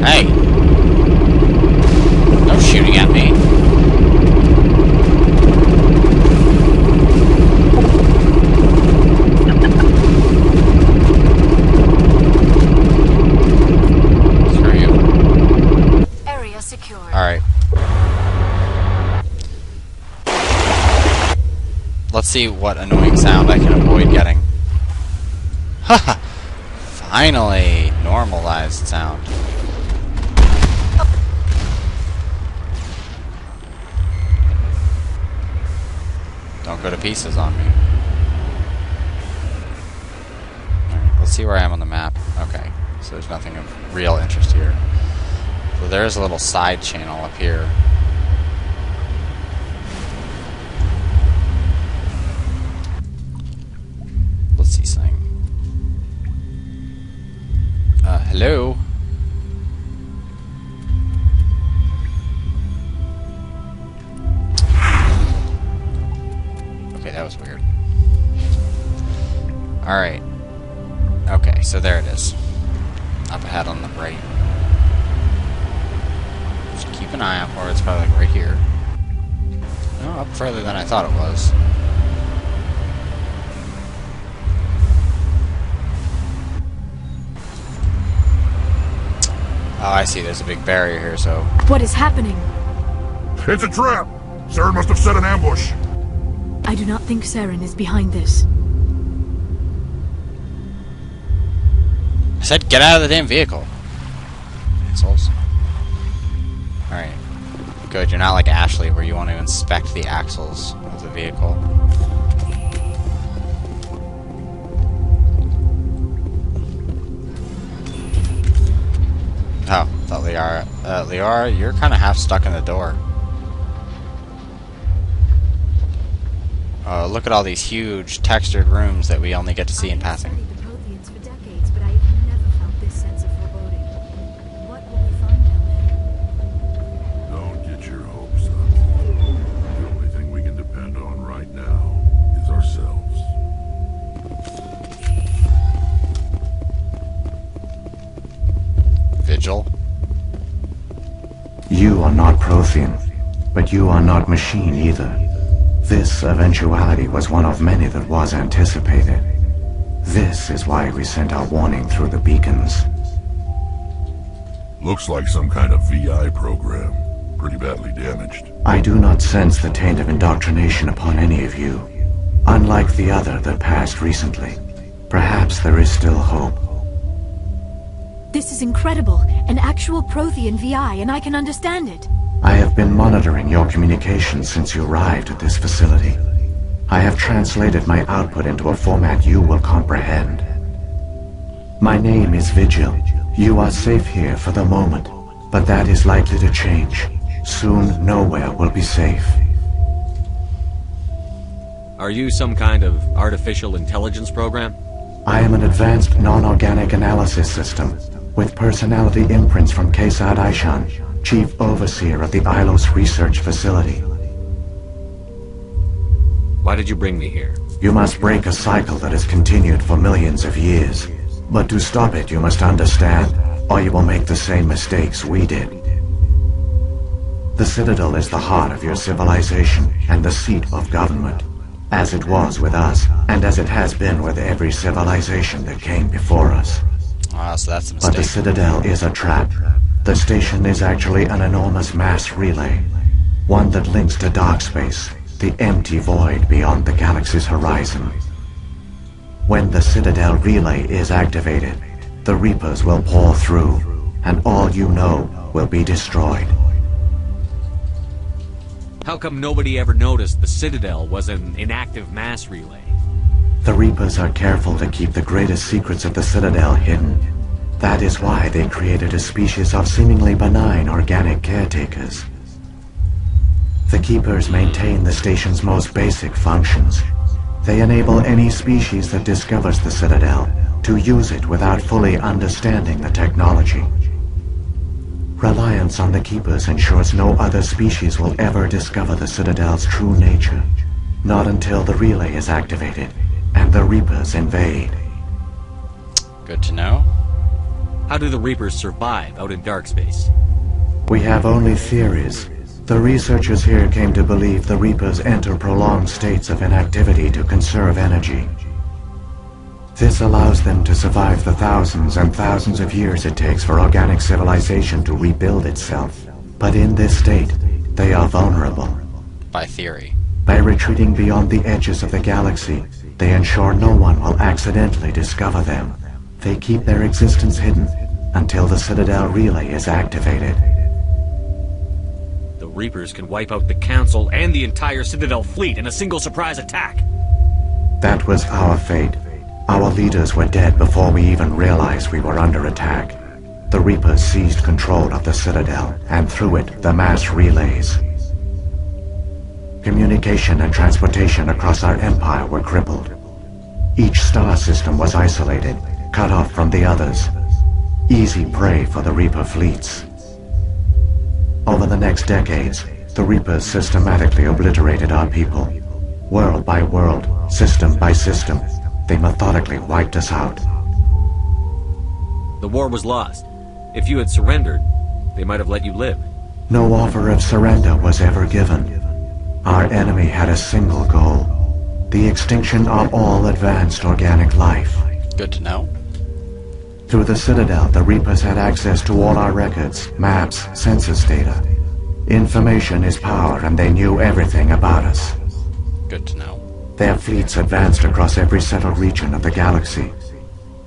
Hey! No shooting at me. Screw you. Area secure. Alright. Let's see what annoying sound I can avoid getting. Haha! Finally! Normalized sound. Don't go to pieces on me. Alright, let's see where I am on the map. Okay, so there's nothing of real interest here. So there's a little side channel up here. Let's see something. Hello? Okay, that was weird. Alright. Okay, so there it is. Up ahead on the right. Just keep an eye out for it. It's probably like right here. No, up further than I thought it was. Oh, I see. There's a big barrier here, so... What is happening? It's a trap! Saren must have set an ambush. I do not think Saren is behind this. I said get out of the damn vehicle. Assholes. Alright. Good, you're not like Ashley where you want to inspect the axles of the vehicle. Oh, thought Liara. Liara, you're kind of half stuck in the door. Oh, look at all these huge textured rooms that we only get to see in passing. The Protheans for decades, but I have never felt this sense of foreboding. What will we find down there? Don't get your hopes up. The only thing we can depend on right now is ourselves. Vigil. You are not Prothean, but you are not machine either. This eventuality was one of many that was anticipated. This is why we sent our warning through the beacons. Looks like some kind of VI program. Pretty badly damaged. I do not sense the taint of indoctrination upon any of you. Unlike the other that passed recently, perhaps there is still hope. This is incredible. An actual Prothean VI, and I can understand it. I have been monitoring your communications since you arrived at this facility. I have translated my output into a format you will comprehend. My name is Vigil. You are safe here for the moment, but that is likely to change. Soon, nowhere will be safe. Are you some kind of artificial intelligence program? I am an advanced non-organic analysis system, with personality imprints from Kesad Aishan, Chief Overseer of the Ilos Research Facility. Why did you bring me here? You must break a cycle that has continued for millions of years. But to stop it, you must understand, or you will make the same mistakes we did. The Citadel is the heart of your civilization and the seat of government, as it was with us, and as it has been with every civilization that came before us. Ah, so that's a But the mistake. Citadel is a trap. The station is actually an enormous mass relay, one that links to dark space, the empty void beyond the galaxy's horizon. When the Citadel relay is activated, the Reapers will pour through, and all you know will be destroyed. How come nobody ever noticed the Citadel was an inactive mass relay? The Reapers are careful to keep the greatest secrets of the Citadel hidden. That is why they created a species of seemingly benign organic caretakers. The Keepers maintain the station's most basic functions. They enable any species that discovers the Citadel to use it without fully understanding the technology. Reliance on the Keepers ensures no other species will ever discover the Citadel's true nature. Not until the relay is activated and the Reapers invade. Good to know. How do the Reapers survive out in dark space? We have only theories. The researchers here came to believe the Reapers enter prolonged states of inactivity to conserve energy. This allows them to survive the thousands and thousands of years it takes for organic civilization to rebuild itself. But in this state, they are vulnerable. By theory. By retreating beyond the edges of the galaxy, they ensure no one will accidentally discover them. They keep their existence hidden until the Citadel relay is activated. The Reapers can wipe out the Council and the entire Citadel fleet in a single surprise attack. That was our fate. Our leaders were dead before we even realized we were under attack. The Reapers seized control of the Citadel, and through it, the mass relays. Communication and transportation across our empire were crippled. Each star system was isolated, cut off from the others. Easy prey for the Reaper fleets. Over the next decades, the Reapers systematically obliterated our people. World by world, system by system, they methodically wiped us out. The war was lost. If you had surrendered, they might have let you live. No offer of surrender was ever given. Our enemy had a single goal: the extinction of all advanced organic life. Good to know. Through the Citadel, the Reapers had access to all our records, maps, census data. Information is power, and they knew everything about us. Good to know. Their fleets advanced across every settled region of the galaxy.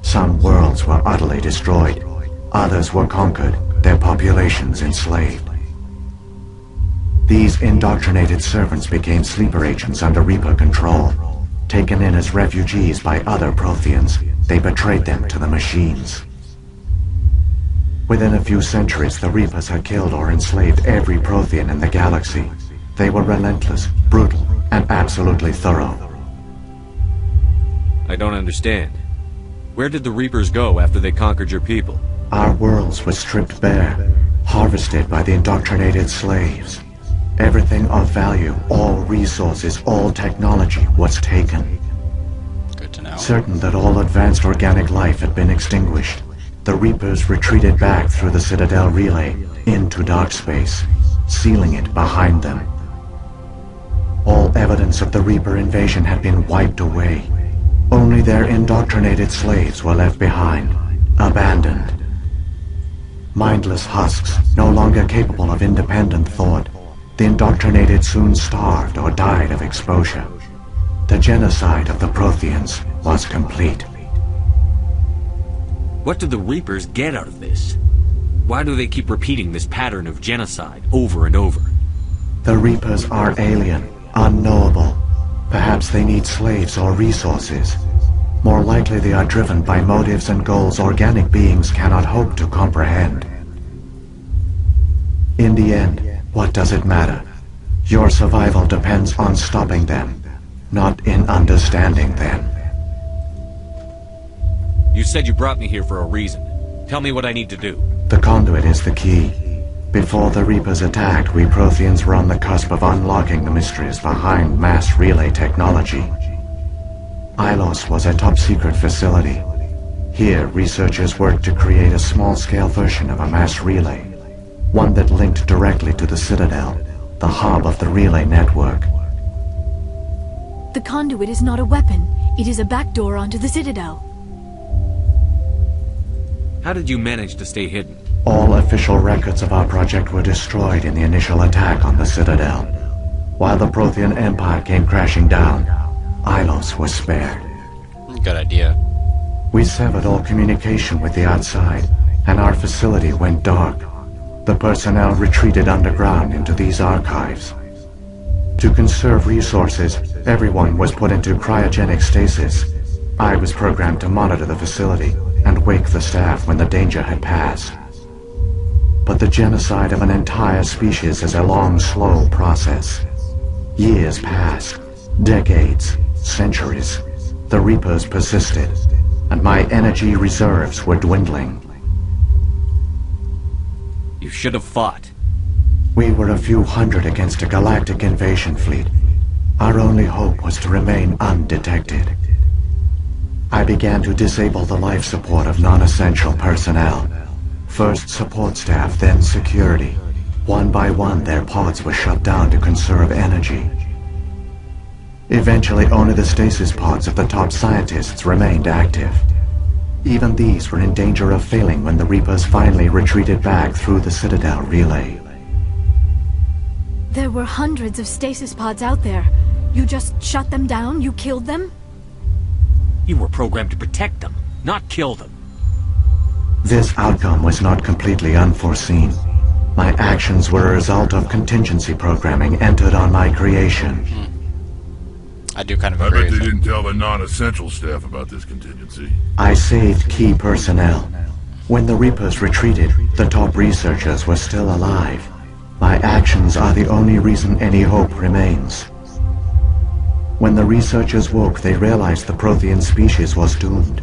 Some worlds were utterly destroyed. Others were conquered, their populations enslaved. These indoctrinated servants became sleeper agents under Reaper control. Taken in as refugees by other Protheans, they betrayed them to the machines. Within a few centuries, the Reapers had killed or enslaved every Prothean in the galaxy. They were relentless, brutal, and absolutely thorough. I don't understand. Where did the Reapers go after they conquered your people? Our worlds were stripped bare, harvested by the indoctrinated slaves. Everything of value, all resources, all technology was taken. Good to know. Certain that all advanced organic life had been extinguished, the Reapers retreated back through the Citadel relay into dark space, sealing it behind them. All evidence of the Reaper invasion had been wiped away. Only their indoctrinated slaves were left behind, abandoned. Mindless husks, no longer capable of independent thought, the indoctrinated soon starved or died of exposure. The genocide of the Protheans was complete. What do the Reapers get out of this? Why do they keep repeating this pattern of genocide over and over? The Reapers are alien, unknowable. Perhaps they need slaves or resources. More likely they are driven by motives and goals organic beings cannot hope to comprehend. In the end, what does it matter? Your survival depends on stopping them, not in understanding them. You said you brought me here for a reason. Tell me what I need to do. The conduit is the key. Before the Reapers attacked, we Protheans were on the cusp of unlocking the mysteries behind mass relay technology. Ilos was a top-secret facility. Here, researchers worked to create a small-scale version of a mass relay, one that linked directly to the Citadel, the hub of the relay network. The conduit is not a weapon. It is a backdoor onto the Citadel. How did you manage to stay hidden? All official records of our project were destroyed in the initial attack on the Citadel. While the Prothean Empire came crashing down, Ilos was spared. Good idea. We severed all communication with the outside, and our facility went dark. The personnel retreated underground into these archives. To conserve resources, everyone was put into cryogenic stasis. I was programmed to monitor the facility and wake the staff when the danger had passed. But the genocide of an entire species is a long, slow process. Years passed, decades, centuries. The Reapers persisted, and my energy reserves were dwindling. You should have fought. We were a few hundred against a galactic invasion fleet. Our only hope was to remain undetected. I began to disable the life support of non-essential personnel. First support staff, then security. One by one, their pods were shut down to conserve energy. Eventually, only the stasis pods of the top scientists remained active. Even these were in danger of failing when the Reapers finally retreated back through the Citadel relay. There were hundreds of stasis pods out there. You just shut them down? You killed them? You were programmed to protect them, not kill them. This outcome was not completely unforeseen. My actions were a result of contingency programming entered on my creation. I do kind of I agree bet they with you. didn't tell the non-essential staff about this contingency. I saved key personnel. When the Reapers retreated, the top researchers were still alive. My actions are the only reason any hope remains. When the researchers woke, they realized the Prothean species was doomed.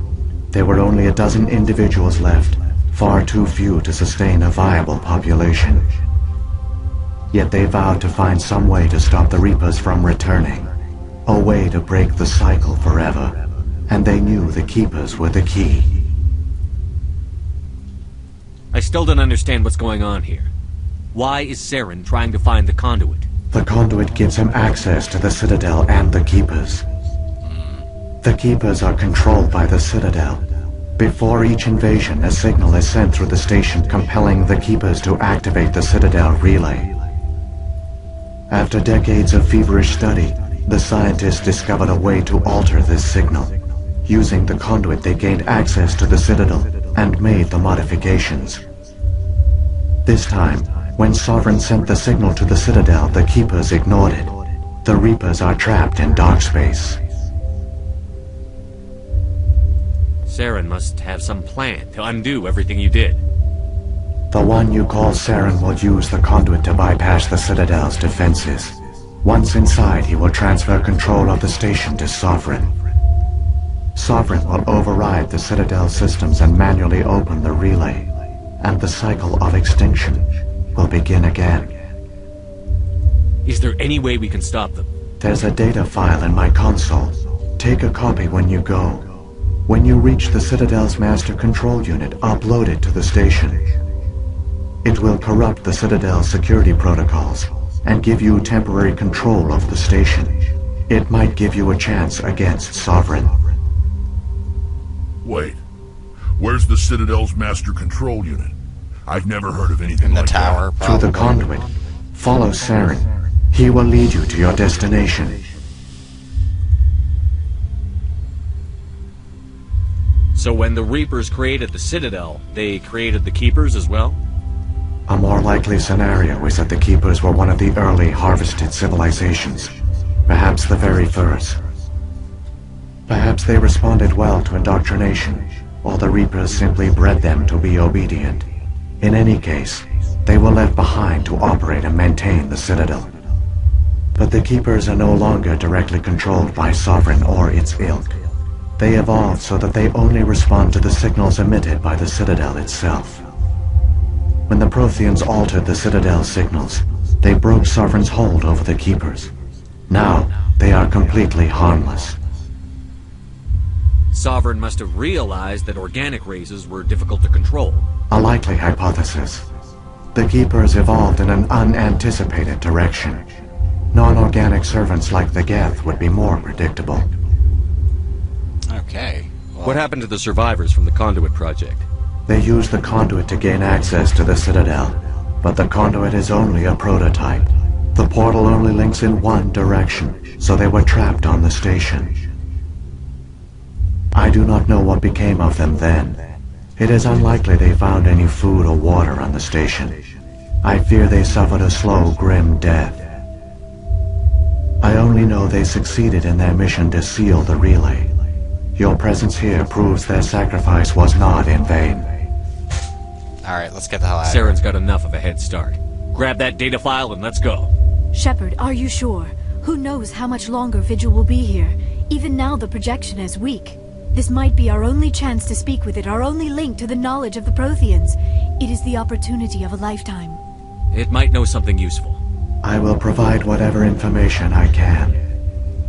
There were only a dozen individuals left, far too few to sustain a viable population. Yet they vowed to find some way to stop the Reapers from returning. A way to break the cycle forever. And they knew the Keepers were the key. I still don't understand what's going on here. Why is Saren trying to find the conduit? The conduit gives him access to the Citadel and the Keepers. The Keepers are controlled by the Citadel. Before each invasion, a signal is sent through the station compelling the Keepers to activate the Citadel relay. After decades of feverish study, the scientists discovered a way to alter this signal. Using the conduit, they gained access to the Citadel and made the modifications. This time, when Sovereign sent the signal to the Citadel, the Keepers ignored it. The Reapers are trapped in dark space. Saren must have some plan to undo everything you did. The one you call Saren will use the conduit to bypass the Citadel's defenses. Once inside, he will transfer control of the station to Sovereign. Sovereign will override the Citadel systems and manually open the relay, and the cycle of extinction will begin again. Is there any way we can stop them? There's a data file in my console. Take a copy when you go. When you reach the Citadel's master control unit, upload it to the station. It will corrupt the Citadel's security protocols and give you temporary control of the station. It might give you a chance against Sovereign. Wait. Where's the Citadel's master control unit? I've never heard of anything In the like tower, that. Through probably. the conduit. Follow Saren. He will lead you to your destination. So when the Reapers created the Citadel, they created the Keepers as well? A more likely scenario is that the Keepers were one of the early harvested civilizations. Perhaps the very first. Perhaps they responded well to indoctrination, or the Reapers simply bred them to be obedient. In any case, they were left behind to operate and maintain the Citadel. But the Keepers are no longer directly controlled by Sovereign or its ilk. They evolved so that they only respond to the signals emitted by the Citadel itself. When the Protheans altered the Citadel's signals, they broke Sovereign's hold over the Keepers. Now, they are completely harmless. Sovereign must have realized that organic races were difficult to control. A likely hypothesis. The Keepers evolved in an unanticipated direction. Non-organic servants like the Geth would be more predictable. Okay. Well, What happened to the survivors from the Conduit Project? They used the conduit to gain access to the Citadel, but the conduit is only a prototype. The portal only links in one direction, so they were trapped on the station. I do not know what became of them then. It is unlikely they found any food or water on the station. I fear they suffered a slow, grim death. I only know they succeeded in their mission to seal the relay. Your presence here proves their sacrifice was not in vain. alright, let's get the hell out of here. Saren's got enough of a head start. Grab that data file and let's go. Shepard, are you sure? Who knows how much longer Vigil will be here? Even now the projection is weak. This might be our only chance to speak with it, our only link to the knowledge of the Protheans. It is the opportunity of a lifetime. It might know something useful. I will provide whatever information I can.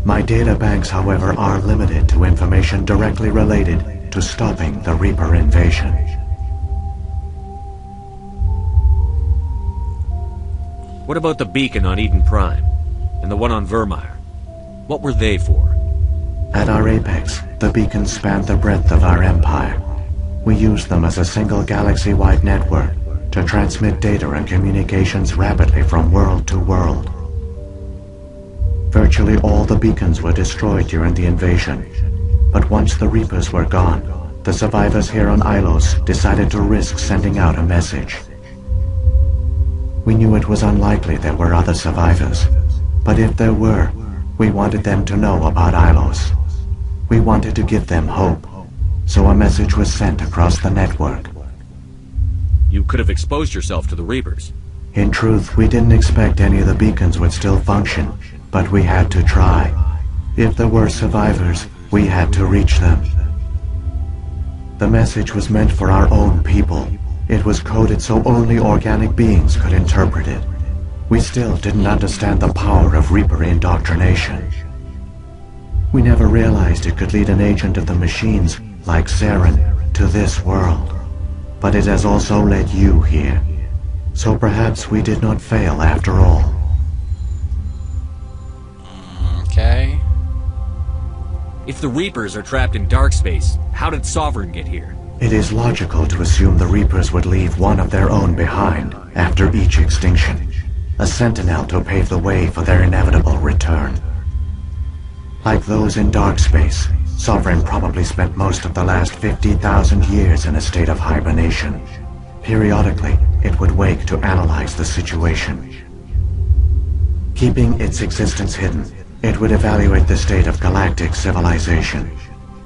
My data banks, however, are limited to information directly related to stopping the Reaper invasion. What about the beacon on Eden Prime? And the one on Vermeer? What were they for? At our apex, the beacons spanned the breadth of our empire. We used them as a single galaxy-wide network to transmit data and communications rapidly from world to world. Virtually all the beacons were destroyed during the invasion, but once the Reapers were gone, the survivors here on Ilos decided to risk sending out a message. We knew it was unlikely there were other survivors, but if there were, we wanted them to know about Ilos. We wanted to give them hope, so a message was sent across the network. You could have exposed yourself to the Reapers. In truth, we didn't expect any of the beacons would still function, but we had to try. If there were survivors, we had to reach them. The message was meant for our own people. It was coded so only organic beings could interpret it. We still didn't understand the power of Reaper indoctrination. We never realized it could lead an agent of the machines, like Saren, to this world. But it has also led you here. So perhaps we did not fail after all. Okay. If the Reapers are trapped in dark space, how did Sovereign get here? It is logical to assume the Reapers would leave one of their own behind after each extinction. A sentinel to pave the way for their inevitable return. Like those in dark space, Sovereign probably spent most of the last 50,000 years in a state of hibernation. Periodically, it would wake to analyze the situation. Keeping its existence hidden, it would evaluate the state of galactic civilization.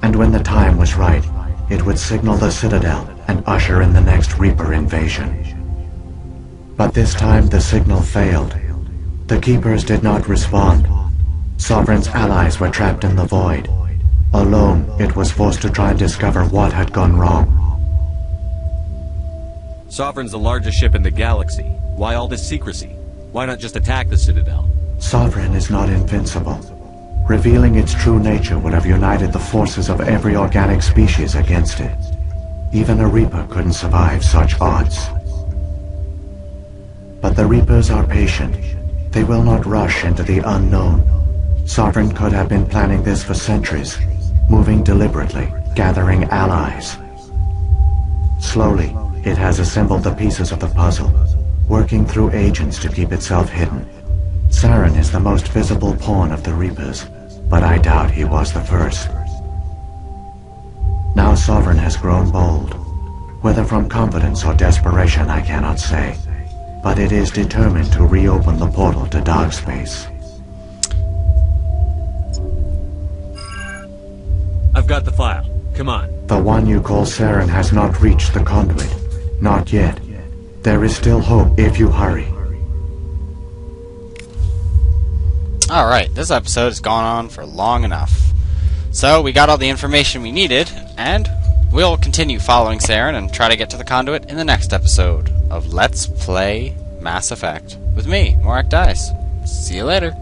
And when the time was right, it would signal the Citadel and usher in the next Reaper invasion. But this time the signal failed. The Keepers did not respond. Sovereign's allies were trapped in the void. Alone, it was forced to try and discover what had gone wrong. Sovereign's the largest ship in the galaxy. Why all this secrecy? Why not just attack the Citadel? Sovereign is not invincible. Revealing its true nature would have united the forces of every organic species against it. Even a Reaper couldn't survive such odds. But the Reapers are patient. They will not rush into the unknown. Sovereign could have been planning this for centuries, moving deliberately, gathering allies. Slowly, it has assembled the pieces of the puzzle, working through agents to keep itself hidden. Saren is the most visible pawn of the Reapers, but I doubt he was the first. Now Sovereign has grown bold. Whether from confidence or desperation, I cannot say. But it is determined to reopen the portal to dark space. I've got the file. Come on. The one you call Saren has not reached the conduit. Not yet. There is still hope if you hurry. Alright, this episode has gone on for long enough. So, we got all the information we needed, and we'll continue following Saren and try to get to the conduit in the next episode of Let's Play Mass Effect with me, Morak Dice. See you later.